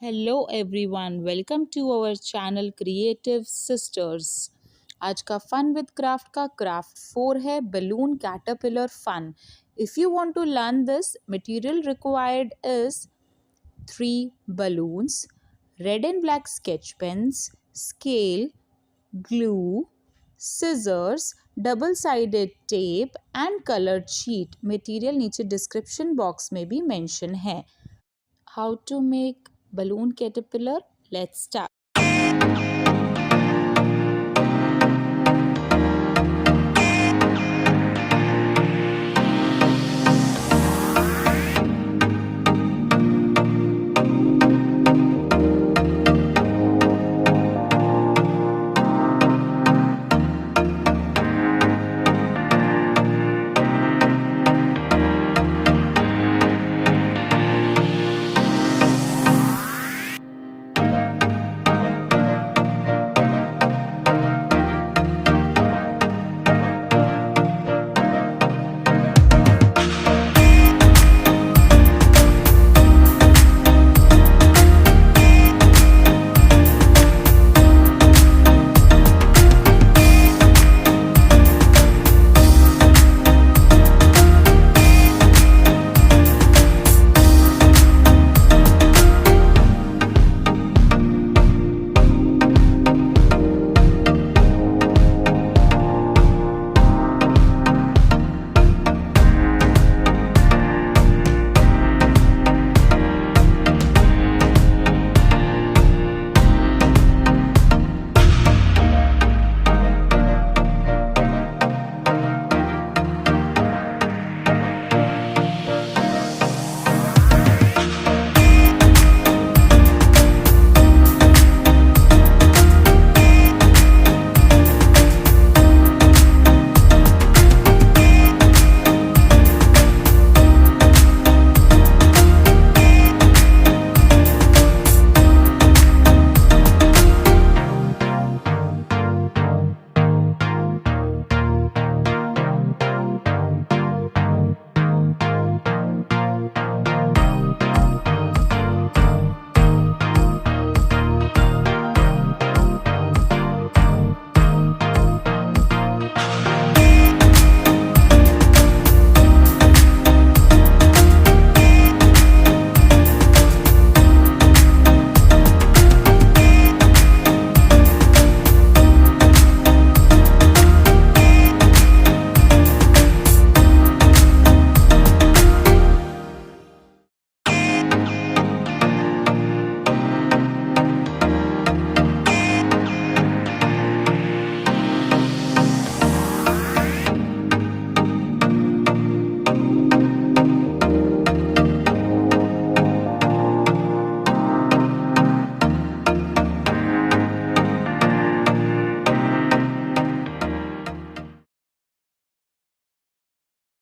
Hello everyone, welcome to our channel creative sisters. आज का fun with craft का craft 4 है balloon caterpillar fun. If you want to learn this, material required is 3 balloons, red and black sketch pens, scale, glue, scissors, double-sided tape and colored sheet। Material नीचे description box में भी mention है। How to make balloon caterpillar? Let's start.